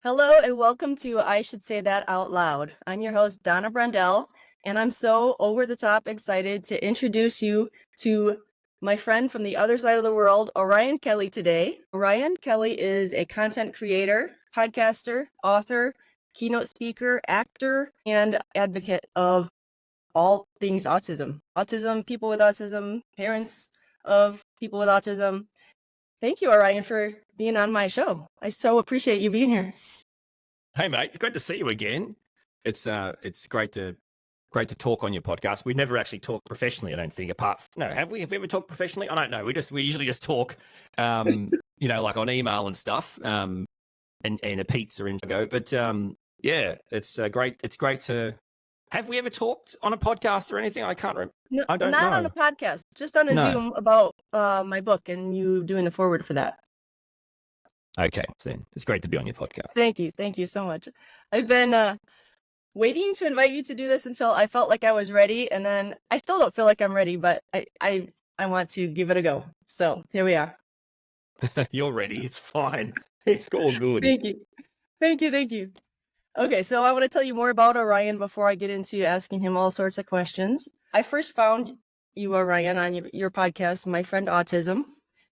Hello and welcome to I Should Say That Out Loud. I'm your host, Donna Brendel, and I'm so over the top excited to introduce you to my friend from the other side of the world, Orion Kelly, today. Orion Kelly is a content creator, podcaster, author, keynote speaker, actor, and advocate of all things autism. Autism, people with autism, parents of people with autism. Thank you, Orion, for being on my show. I so appreciate you being here. Hey mate, great to see you again. It's great to talk on your podcast. We've never actually talked professionally, I don't think. Have we? Have we ever talked professionally? I don't know. We usually just talk, like on email and stuff, and a pizza and go. But yeah, it's great. It's great to. Have we ever talked on a podcast or anything? I can't remember. No, I don't not know. on a podcast, just on a Zoom about my book and you doing the forward for that. Okay, so it's great to be on your podcast. Thank you so much. I've been waiting to invite you to do this until I felt like I was ready, and then I still don't feel like I'm ready, but I want to give it a go. So here we are. You're ready. It's fine. It's all good. Thank you. Okay, so I want to tell you more about Orion before I get into asking him all sorts of questions. I first found you, Orion, on your podcast, My Friend Autism,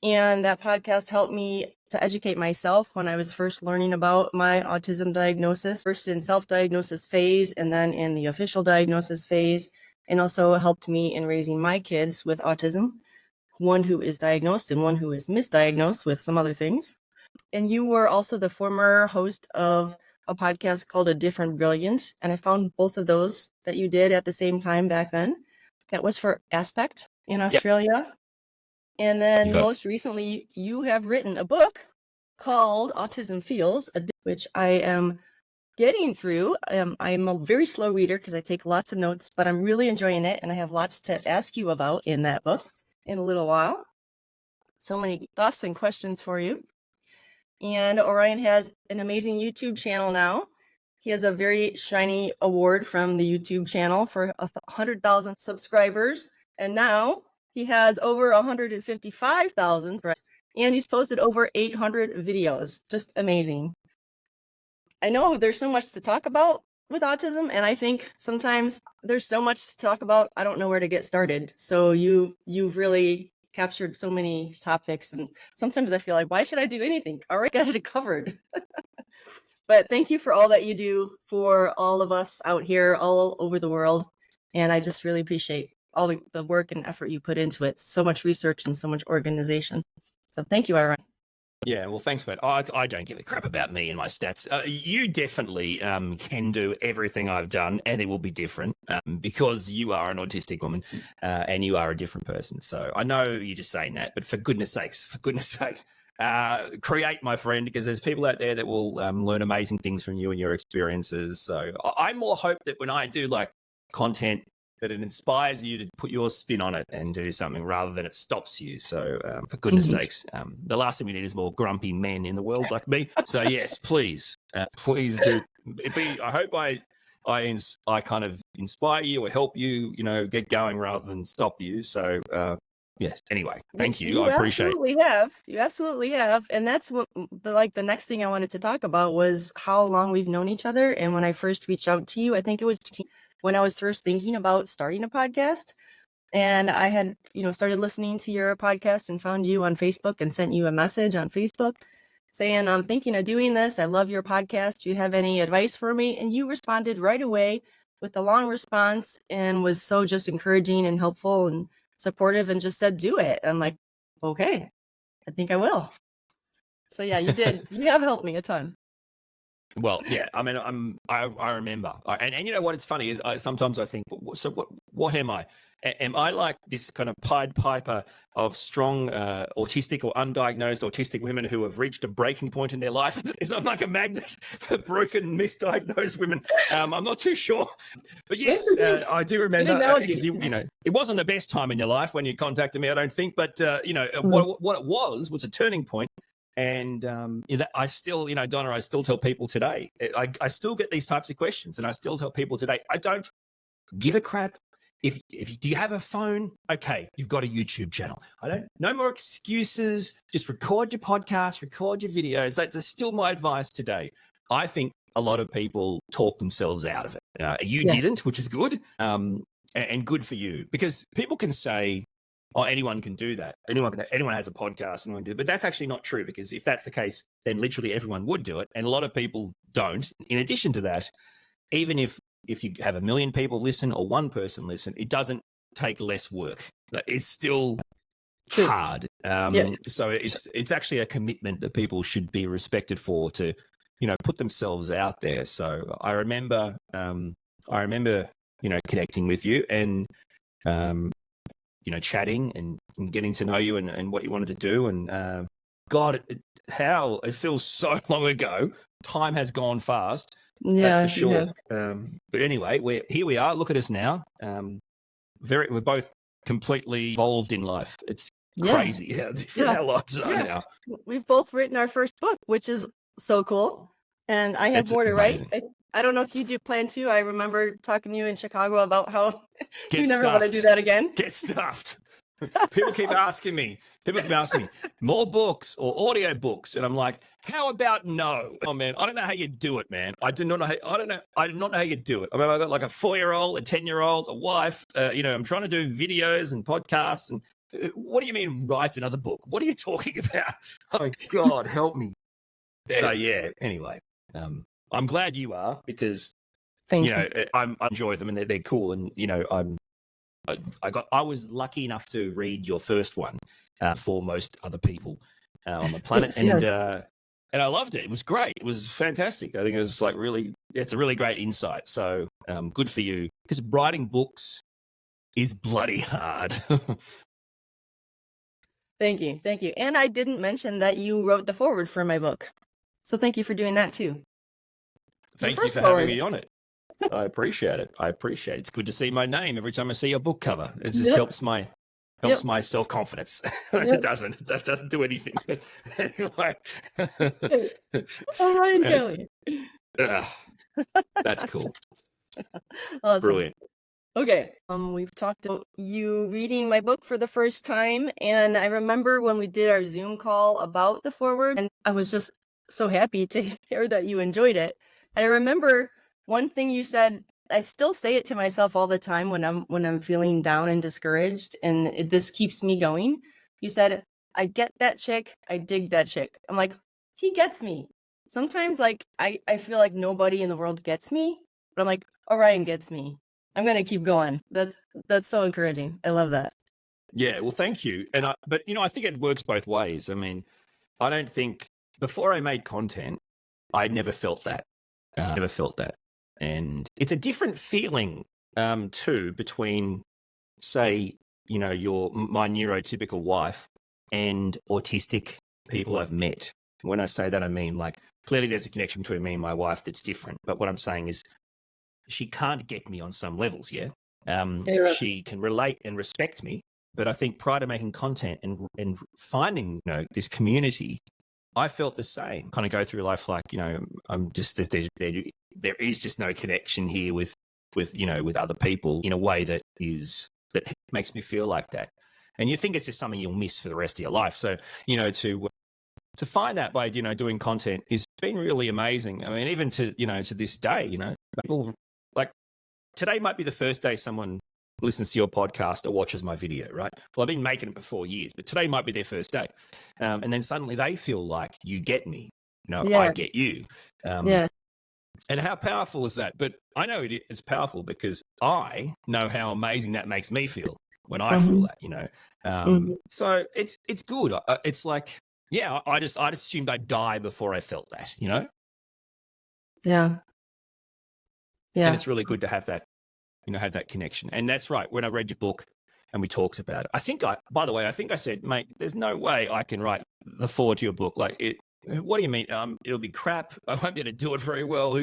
and that podcast helped me to educate myself when I was first learning about my autism diagnosis, first in self-diagnosis phase and then in the official diagnosis phase, and also helped me in raising my kids with autism, one who is diagnosed and one who is misdiagnosed with some other things. And you were also the former host of a podcast called A Different Brilliant, and I found both of those that you did at the same time back then. That was for Aspect in Australia. Yep. And then most recently, you have written a book called Autism Feels, which I am getting through. I'm a very slow reader because I take lots of notes, but I'm really enjoying it, and I have lots to ask you about in that book in a little while. So many thoughts and questions for you. And Orion has an amazing YouTube channel now. He has a very shiny award from the YouTube channel for 100,000 subscribers. And now he has over 155,000, and he's posted over 800 videos. Just amazing. I know there's so much to talk about with autism, and I think sometimes there's so much to talk about, I don't know where to get started. So you've really captured so many topics, and sometimes I feel like, why should I do anything? Already got it covered. But thank you for all that you do for all of us out here all over the world. And I just really appreciate all the work and effort you put into it. So much research and so much organization. So thank you, Orion. Yeah, well, thanks, mate. I don't give a crap about me and my stats. You definitely can do everything I've done, and it will be different because you are an autistic woman and you are a different person. So I know you're just saying that, but for goodness sakes, create, my friend, because there's people out there that will learn amazing things from you and your experiences. So I more hope that when I do like content, that it inspires you to put your spin on it and do something rather than it stops you. So for goodness sakes, the last thing we need is more grumpy men in the world like me. So yes, please do. I hope I kind of inspire you or help you, get going rather than stop you. So yes. Anyway, thank you. I appreciate it. You absolutely have. And that's what the next thing I wanted to talk about was how long we've known each other. And when I first reached out to you, I think it was when I was first thinking about starting a podcast, and I had, started listening to your podcast and found you on Facebook and sent you a message on Facebook saying, I'm thinking of doing this. I love your podcast. Do you have any advice for me? And you responded right away with a long response and was so just encouraging and helpful and supportive and just said, do it. I'm like, okay, I think I will. So yeah, you did. You have helped me a ton. Well, yeah, I mean, I remember, and you know what? It's funny is sometimes I think, so what am I? Am I like this kind of Pied Piper of strong autistic or undiagnosed autistic women who have reached a breaking point in their life? Is I'm like a magnet for broken, misdiagnosed women? I'm not too sure, but yes, I do remember because it wasn't the best time in your life when you contacted me, I don't think, but what it was a turning point. And I still, Donna, I still tell people today, I still get these types of questions, and I still tell people today, I don't give a crap. If do you have a phone? Okay, you've got a YouTube channel. No more excuses. Just record your podcast, record your videos. That's still my advice today. I think a lot of people talk themselves out of it. You Yeah. didn't, which is good, and good for you, because people can say, "Oh, anyone can do that. Anyone has a podcast, anyone can do it." But that's actually not true, because if that's the case, then literally everyone would do it, and a lot of people don't. In addition to that, even if you have 1 million people listen or one person listen, it doesn't take less work. It's still True. hard. Yeah. So it's actually a commitment that people should be respected for, to, put themselves out there. So I remember, connecting with you and, chatting and getting to know you and what you wanted to do. And God, how it feels so long ago. Time has gone fast. Yeah. That's for sure. Yeah. But anyway, here we are. Look at us now. We're both completely evolved in life. It's crazy how different our lives are now. We've both written our first book, which is so cool. And I have It's more to write. amazing. I don't know if you do plan to. I remember talking to you in Chicago about how Get you never want to stuffed. do that again. Get stuffed. People keep asking me, more books or audio books. And I'm like, how about no? Oh man, I don't know how you do it, man. I do not know how you do it. I mean, I got like a 4-year-old, a 10-year-old, a wife, I'm trying to do videos and podcasts. And what do you mean write another book? What are you talking about? Oh God, help me. So yeah, anyway, I'm glad you are, because Thank you. I enjoy them and they're cool. And, I was lucky enough to read your first one for most other people on the planet. And I loved it. It was great. It was fantastic. I think it was it's a really great insight. So good for you, because writing books is bloody hard. Thank you. Thank you. And I didn't mention that you wrote the foreword for my book. So thank you for doing that too. Thank you for having me on it. I appreciate it. It's good to see my name every time I see your book cover. It just helps my self-confidence. It doesn't do anything. Anyway. Orion Kelly. That's cool. Awesome. Brilliant. Okay. We've talked about you reading my book for the first time, and I remember when we did our Zoom call about the foreword, and I was just so happy to hear that you enjoyed it. And I remember one thing you said. I still say it to myself all the time when I'm feeling down and discouraged, and this keeps me going. You said, "I get that chick. I dig that chick." I'm like, he gets me. Sometimes I feel like nobody in the world gets me, but I'm like, Orion gets me. I'm gonna keep going. That's so encouraging. I love that. Yeah, well, thank you. But I think it works both ways. I mean, I don't think before I made content, I never felt that. And it's a different feeling too between, say, my neurotypical wife and autistic people I've met. When I say that, I mean, clearly there's a connection between me and my wife that's different. But what I'm saying is, she can't get me on some levels, yeah? She can relate and respect me, but I think prior to making content and finding, this community, I felt the same. Kind of go through life I'm just, there is just no connection here with other people in a way that makes me feel like that. And you think it's just something you'll miss for the rest of your life. So, to find that by, doing content has been really amazing. I mean, even to this day, people today might be the first day someone listens to your podcast or watches my video, right? Well, I've been making it for 4 years, but today might be their first day. And then suddenly they feel like you get me, I get you. And how powerful is that? But I know it's powerful because I know how amazing that makes me feel when I feel that, So it's good. It's like, yeah, I just assumed I'd die before I felt that, Yeah. And it's really good to have that, have that connection. And that's right. When I read your book and we talked about it, by the way, I think I said, mate, there's no way I can write the foreword to your book. What do you mean? It'll be crap. I won't be able to do it very well.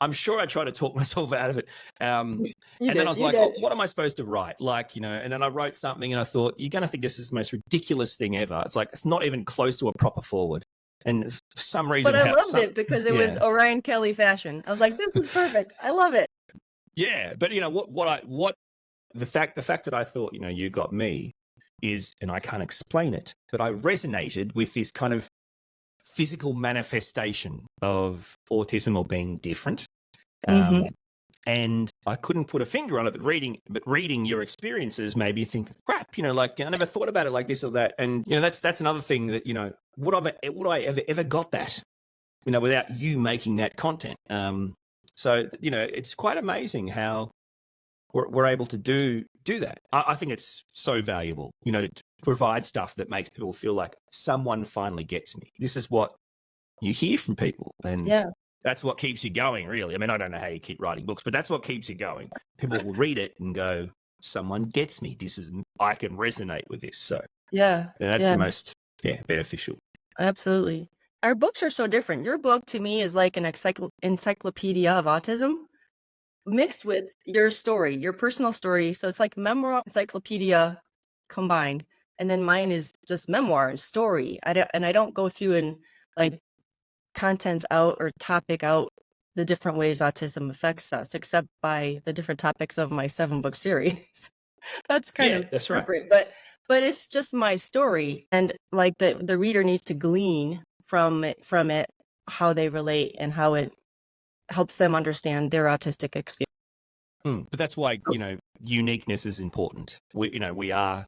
I'm sure I tried to talk myself out of it. And then I was like, what am I supposed to write? And then I wrote something and I thought, you're going to think this is the most ridiculous thing ever. It's like, it's not even close to a proper foreword. And for some reason, but I loved it because it was Orion Kelly fashion. I was like, this is perfect. I love it. Yeah, but the fact that I thought, you got me is, and I can't explain it, but I resonated with this kind of physical manifestation of autism or being different. Mhm. And I couldn't put a finger on it, but reading your experiences made me think, crap, like I never thought about it like this or that. And that's another thing that would I ever got that without you making that content. So it's quite amazing how we're able to do that. I think it's so valuable, to provide stuff that makes people feel like someone finally gets me. This is what you hear from people, and Yeah. that's what keeps you going, really. I mean, I don't know how you keep writing books, but that's what keeps you going. People will read it and go, someone gets me. I can resonate with this. So Yeah. that's Yeah. the most beneficial. Absolutely. Our books are so different. Your book to me is like an encyclopedia of autism mixed with your story, your personal story. So it's like memoir, encyclopedia combined. And then mine is just memoir and story. I don't go through and like content out or topic out the different ways autism affects us, except by the different topics of my 7-book series. That's kind of that's right. separate, but it's just my story, and like the reader needs to glean from it how they relate and how it helps them understand their autistic experience. But that's why uniqueness is important. We are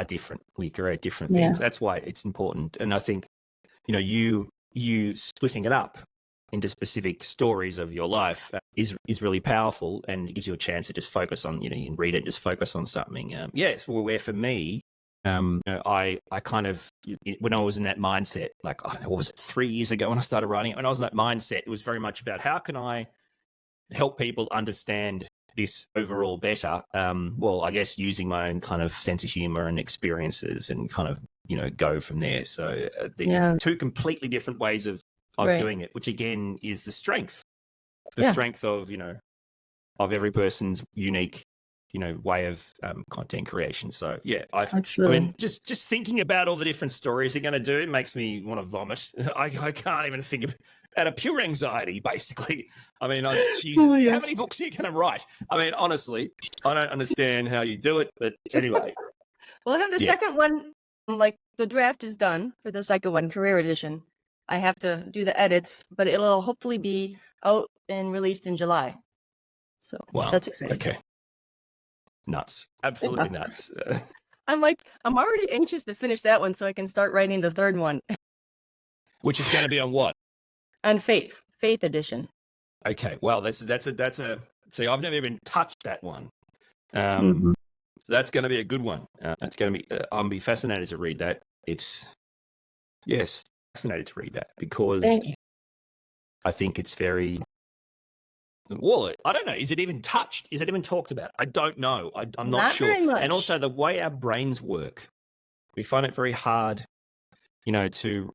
different. We create different things. That's why it's important. And I think you splitting it up into specific stories of your life is really powerful, and it gives you a chance to just focus on, you can read it, just focus on something. It's where for me, I kind of, when I was in that mindset, like, I don't know, what was it, 3 years ago when I started writing it, when I was in that mindset, it was very much about how can I help people understand this overall better. Well, I guess using my own kind of sense of humor and experiences and kind of, go from there. So two completely different ways of doing it, which again is the strength of, of every person's unique, way of content creation. So Absolutely. I mean, just thinking about all the different stories they're going to do makes me want to vomit. I can't even think of out of pure anxiety, basically. I mean, Jesus, how many books are you going to write? I mean, honestly, I don't understand how you do it, but anyway. Well, I have the second one, like the draft is done for the second one, Career Edition. I have to do the edits, but it'll hopefully be out and released in July. So that's exciting. Okay. Nuts. Absolutely nuts. I'm already anxious to finish that one so I can start writing the third one. Which is going to be on what? On Faith Edition. Okay. Well, that's a, see, I've never even touched that one. Mhm. So that's going to be a good one. That's going to be, I'll be fascinated to read that. Fascinated to read that because I think it's very, well, I don't know. Is it even touched? Is it even talked about? I don't know. I'm not sure. Very much. And also the way our brains work, we find it very hard, to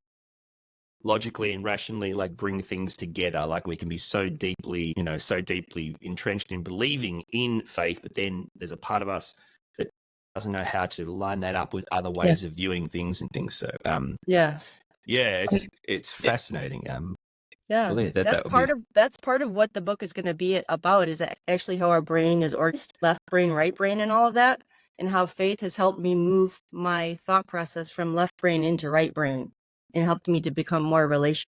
logically and rationally like bring things together. Like we can be so deeply entrenched in believing in faith, but then there's a part of us that doesn't know how to line that up with other ways of viewing things and things. So it's fascinating. That's part of what the book is going to be about, is actually how our brain is organized, left brain, right brain, and all of that, and how faith has helped me move my thought process from left brain into right brain and helped me to become more relational,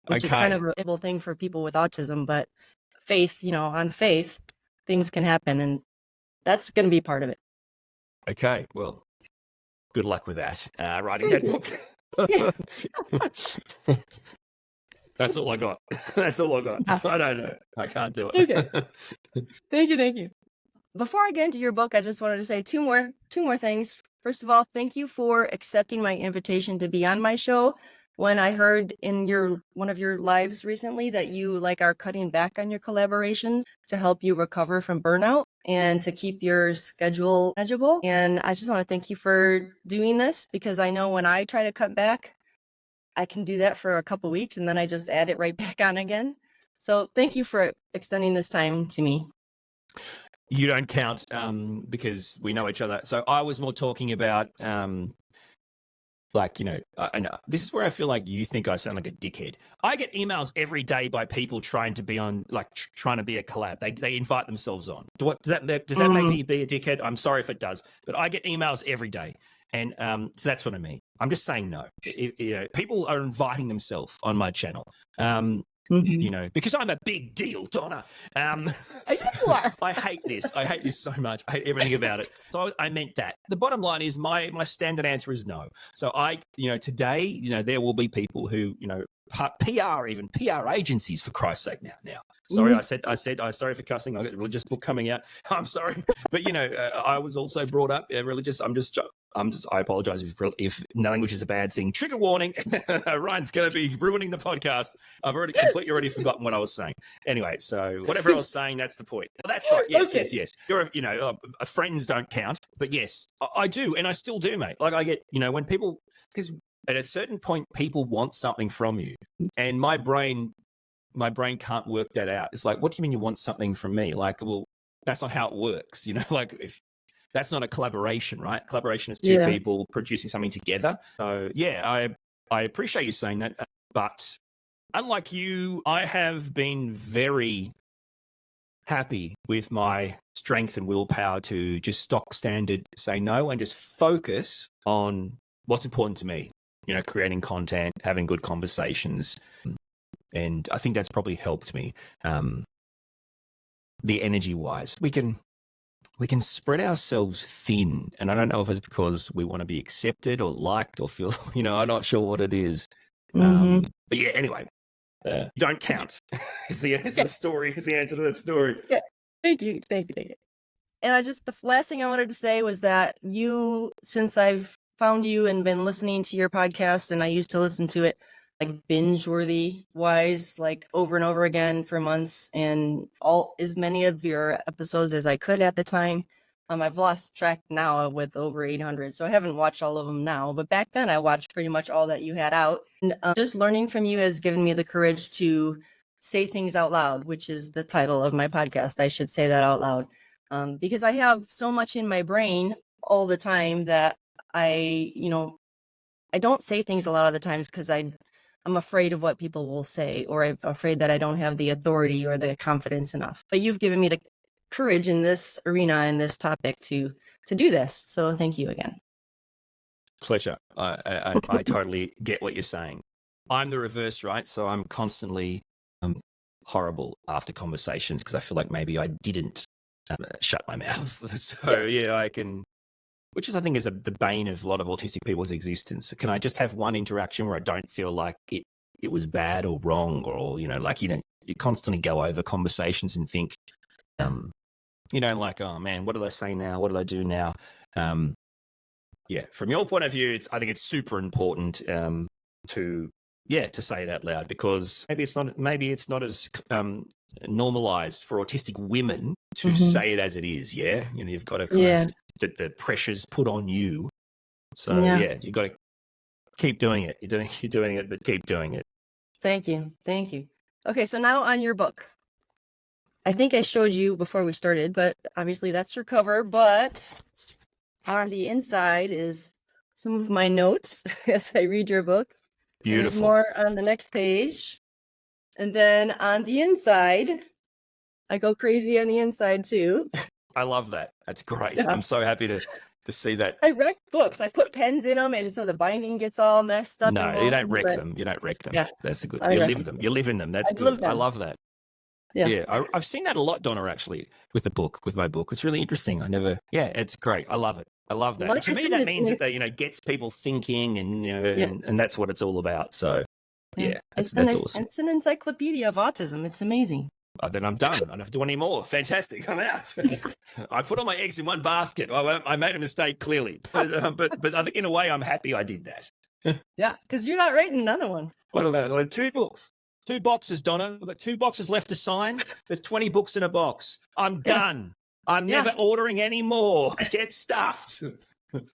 which is kind of a able thing for people with autism. But faith, on faith, things can happen, and that's going to be part of it. Okay, well, good luck with that, writing that book. That's all I got. I don't know. I can't do it. Okay. Thank you. Before I get into your book, I just wanted to say two more things. First of all, thank you for accepting my invitation to be on my show. When I heard in one of your lives recently that you are cutting back on your collaborations to help you recover from burnout and to keep your schedule manageable. And I just want to thank you for doing this, because I know when I try to cut back, I can do that for a couple weeks and then I just add it right back on again. So thank you for extending this time to me. You don't count because we know each other. So I was more talking about I know this is where I feel like you think I sound like a dickhead. I get emails every day by people trying to be on, trying to be a collab. They invite themselves on. Does that make me be a dickhead? I'm sorry if it does, but I get emails every day. And so that's what I mean. I'm just saying no. People are inviting themselves on my channel. Because I'm a big deal, Donna. I know you are. I hate this. I hate this so much. I hate everything about it. So I meant that. The bottom line is my standard answer is no. So today, there will be people who, PR agencies, for Christ's sake. Now. Sorry, I said, sorry for cussing. I got a religious book coming out. I'm sorry. But, I was also brought up religious. I apologize if language is a bad thing. Trigger warning. Ryan's going to be ruining the podcast. I've completely forgotten what I was saying. Anyway, so whatever I was saying, that's the point. Well, that's right. Yes, okay. Yes. You're, friends don't count, but yes, I do. And I still do, mate. Like I get, when people, because at a certain point, people want something from you, and my brain can't work that out. It's like, what do you mean you want something from me? Like, well, that's not how it works. Like if that's not a collaboration, right? Collaboration is two people producing something together. So yeah, I appreciate you saying that. But unlike you, I have been very happy with my strength and willpower to just stock standard say no and just focus on what's important to me. Creating content, having good conversations. And I think that's probably helped me. The energy wise, we can spread ourselves thin. And I don't know if it's because we want to be accepted or liked or feel, I'm not sure what it is. But yeah, anyway, don't count. It's the story. It's the answer to that story. Yeah. Thank you. And the last thing I wanted to say was that since I've found you and been listening to your podcast, and I used to listen to it like binge-worthy wise, like over and over again for months, and as many of your episodes as I could at the time. I've lost track now with over 800, so I haven't watched all of them now, but back then I watched pretty much all that you had out. And just learning from you has given me the courage to say things out loud, which is the title of my podcast. I should say that out loud, because I have so much in my brain all the time that I don't say things a lot of the times because I'm afraid of what people will say, or I'm afraid that I don't have the authority or the confidence enough. But you've given me the courage in this arena and this topic to do this. So thank you again. Pleasure. I totally get what you're saying. I'm the reverse, right? So I'm constantly horrible after conversations because I feel like maybe I didn't shut my mouth. So yeah, I can. Which is, I think, is the bane of a lot of autistic people's existence. Can I just have one interaction where I don't feel like it was bad or wrong, or you constantly go over conversations and think, like, oh man, what do I say now? What do I do now? Yeah, from your point of view, I think it's super important to say it out loud, because maybe it's not as normalized for autistic women to say it as it is. Yeah, you've got to kind of the pressure's put on you. So you got to keep doing it. You're doing it, but keep doing it. Thank you. Okay, so now on your book. I think I showed you before we started, but obviously that's your cover. But on the inside is some of my notes as I read your book. Beautiful. There's more on the next page. And then on the inside, I go crazy on the inside too. I love that. That's great. Yeah. I'm so happy to see that. I wreck books. I put pens in them, and so the binding gets all messed up. No, you don't wreck them. You don't wreck them. Yeah. That's the good. You live them. You live in them. That's good. I love that. Yeah. I've seen that a lot, Donna, actually, with my book. It's really interesting. It's great. I love it. I love that. To me, that means that gets people thinking, and and that's what it's all about. So that's awesome. It's an encyclopedia of autism. It's amazing. Then I'm done. I don't have to do any more. Fantastic. I'm out. I put all my eggs in one basket. I made a mistake, clearly. But I think in a way I'm happy I did that. Yeah, because you're not writing another one. What about 2 books? 2 boxes, Donna. We've got 2 boxes left to sign. There's 20 books in a box. I'm done. I'm never ordering any more. Get stuffed.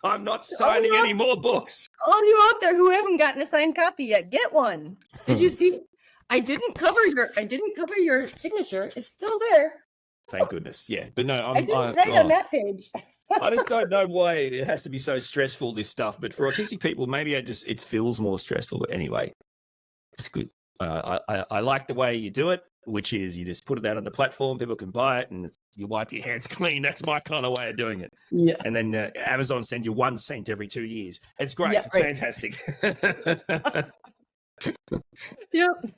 I'm not signing any more books. All you out there who haven't gotten a signed copy yet, get one. Did you see? I didn't cover your signature. It's still there. Thank goodness. Yeah, but no, I didn't write on that page. I just don't know why it has to be so stressful, this stuff. But for autistic people, maybe it feels more stressful. But anyway, it's good. I like the way you do it, which is you just put it out on the platform, people can buy it, and you wipe your hands clean. That's my kind of way of doing it. Yeah. And then Amazon send you 1 cent every 2 years. It's great. Yeah, It's right. fantastic. Yep.